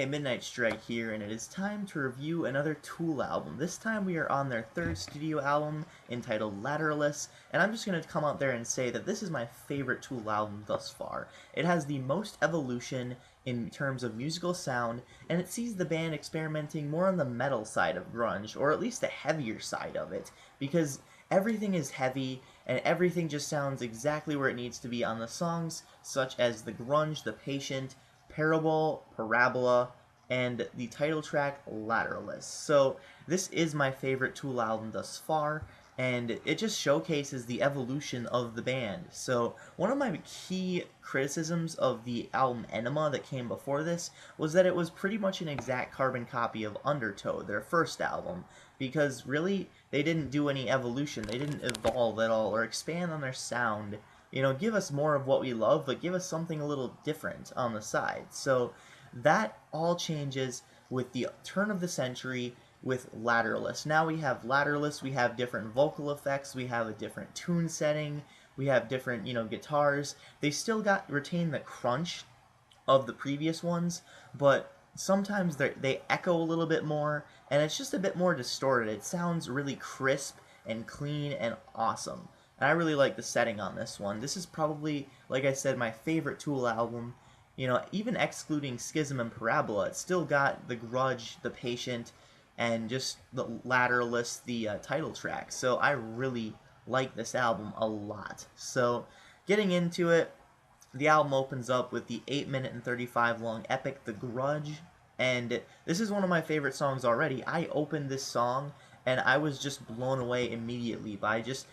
Midnight Strike here, and it is time to review another Tool album. This time we are on their third studio album entitled Lateralus, and I'm just going to come out there and say that this is my favorite Tool album thus far. It has the most evolution in terms of musical sound, and it sees the band experimenting more on the metal side of grunge, or at least the heavier side of it, because everything is heavy, and everything just sounds exactly where it needs to be on the songs, such as The Grunge, The Patient, Parable, Parabola, and the title track, Lateralus. So this is my favorite Tool album thus far, and it just showcases the evolution of the band. So one of my key criticisms of the album Enema that came before this was that it was pretty much an exact carbon copy of Undertow, their first album, because really they didn't do any evolution, they didn't evolve at all or expand on their sound. You know, give us more of what we love, but give us something a little different on the side. So that all changes with the turn of the century with Lateralus. Now we have Lateralus, we have different vocal effects, we have a different tune setting, we have different, guitars. They still retain the crunch of the previous ones, but sometimes they echo a little bit more, and it's just a bit more distorted. It sounds really crisp and clean and awesome. And I really like the setting on this one. This is probably, like I said, my favorite Tool album. Even excluding Schism and Parabola, it's still got The Grudge, The Patient, and just the Lateralus, the title track. So I really like this album a lot. So getting into it, the album opens up with the 8-minute and 35 long epic, The Grudge. And this is one of my favorite songs already. I opened this song and I was just blown away immediately by just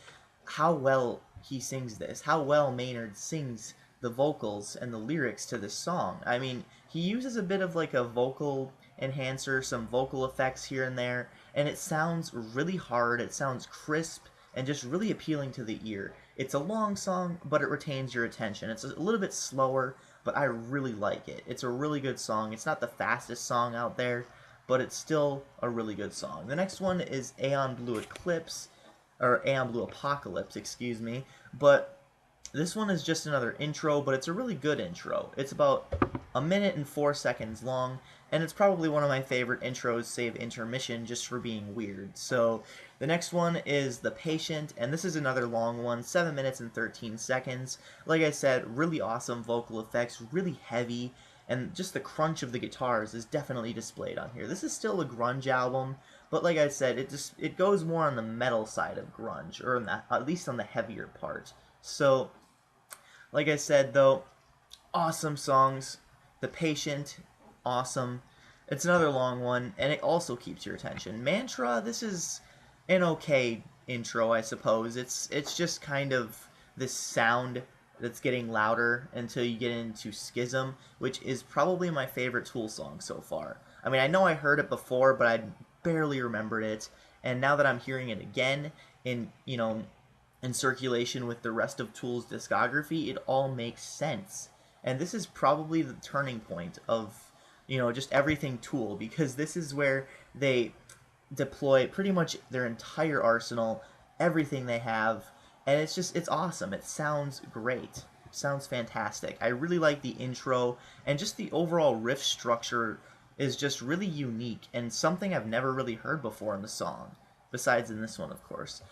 how well he sings this, how well Maynard sings the vocals and the lyrics to this song. I mean, he uses a bit of like a vocal enhancer, some vocal effects here and there, and it sounds really hard, it sounds crisp, and just really appealing to the ear. It's a long song, but it retains your attention. It's a little bit slower, but I really like it. It's a really good song. It's not the fastest song out there, but it's still a really good song. The next one is Aeon Blue Eclipse, or Aeon Blue Apocalypse, excuse me, but this one is just another intro, but it's a really good intro. It's about 1 minute and 4 seconds long, and it's probably one of my favorite intros, save intermission, just for being weird. So the next one is The Patient, and this is another long one, 7 minutes and 13 seconds. Like I said, really awesome vocal effects, really heavy, and just the crunch of the guitars is definitely displayed on here. This is still a grunge album, but like I said, it goes more on the metal side of grunge, or at least on the heavier part. So, like I said, though, awesome songs. The Patient, awesome. It's another long one, and it also keeps your attention. Mantra, this is an okay intro, I suppose. It's just kind of this sound that's getting louder until you get into Schism, which is probably my favorite Tool song so far. I mean, I know I heard it before, but I barely remembered it, and now that I'm hearing it again in circulation with the rest of Tool's discography, it all makes sense. And this is probably the turning point of just everything Tool, because this is where they deploy pretty much their entire arsenal, everything they have, and it's awesome. It sounds great. It sounds fantastic. I really like the intro, and just the overall riff structure is just really unique and something I've never really heard before in the song, besides in this one, of course.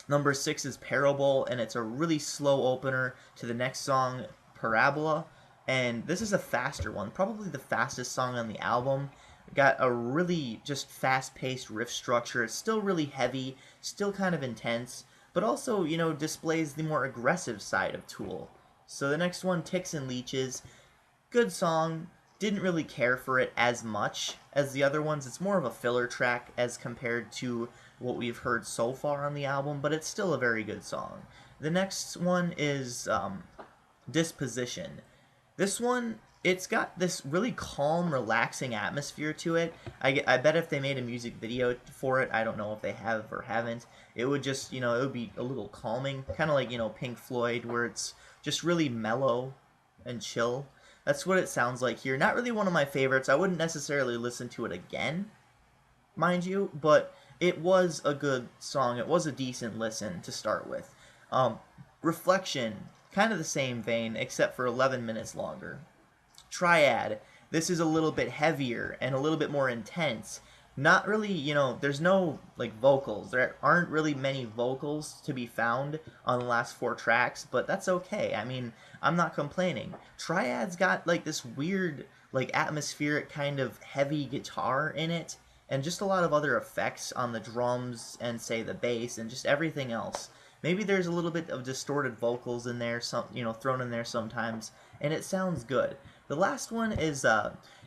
Number 6 is Parable, and it's a really slow opener to the next song, Parabola, and this is a faster one, probably the fastest song on the album. Got a really just fast-paced riff structure. It's still really heavy, still kind of intense, but also, displays the more aggressive side of Tool. So the next one, Ticks and Leeches, good song. Didn't really care for it as much as the other ones. It's more of a filler track as compared to what we've heard so far on the album, but it's still a very good song. The next one is Disposition. This one, it's got this really calm, relaxing atmosphere to it. I bet if they made a music video for it, I don't know if they have or haven't, it would just, it would be a little calming, kind of like, Pink Floyd, where it's just really mellow and chill. That's what it sounds like here. Not really one of my favorites. I wouldn't necessarily listen to it again, mind you, but it was a good song. It was a decent listen to start with. Reflection, kind of the same vein, except for 11 minutes longer. Triad, this is a little bit heavier and a little bit more intense. Not really, there's no like vocals. There aren't really many vocals to be found on the last 4 tracks, but that's okay. I mean, I'm not complaining. Triad's got like this weird, like atmospheric kind of heavy guitar in it, and just a lot of other effects on the drums and say the bass and just everything else. Maybe there's a little bit of distorted vocals in there, thrown in there sometimes, and it sounds good. The last one is,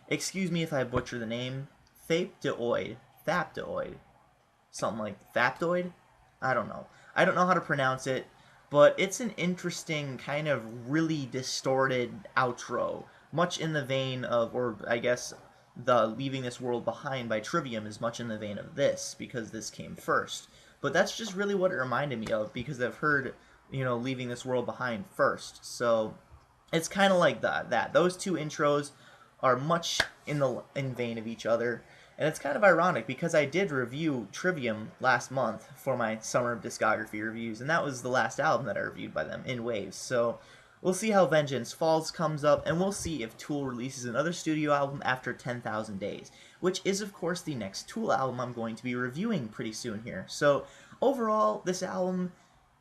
excuse me if I butcher the name, Thaptoid, something like Thaptoid? I don't know. I don't know how to pronounce it, but it's an interesting kind of really distorted outro, much in the vein of, or I guess the Leaving This World Behind by Trivium is much in the vein of this, because this came first. But that's just really what it reminded me of, because I've heard, Leaving This World Behind first. So it's kind of like that. Those two intros are much in vein of each other. And it's kind of ironic, because I did review Trivium last month for my Summer of Discography reviews, and that was the last album that I reviewed by them, in waves. So we'll see how Vengeance Falls comes up, and we'll see if Tool releases another studio album after 10,000 Days, which is, of course, the next Tool album I'm going to be reviewing pretty soon here. So, overall, this album,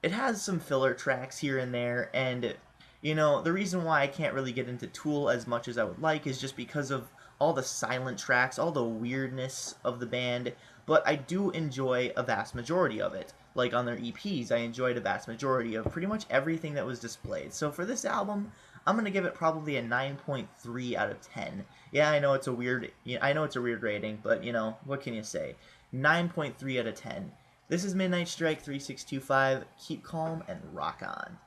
it has some filler tracks here and there, and, the reason why I can't really get into Tool as much as I would like is just because of all the silent tracks, all the weirdness of the band, but I do enjoy a vast majority of it. Like on their EPs, I enjoyed a vast majority of pretty much everything that was displayed. So for this album, I'm gonna give it probably a 9.3 out of 10. Yeah, I know it's a weird rating, but what can you say? 9.3 out of 10. This is Midnight Strike 3625. Keep calm and rock on.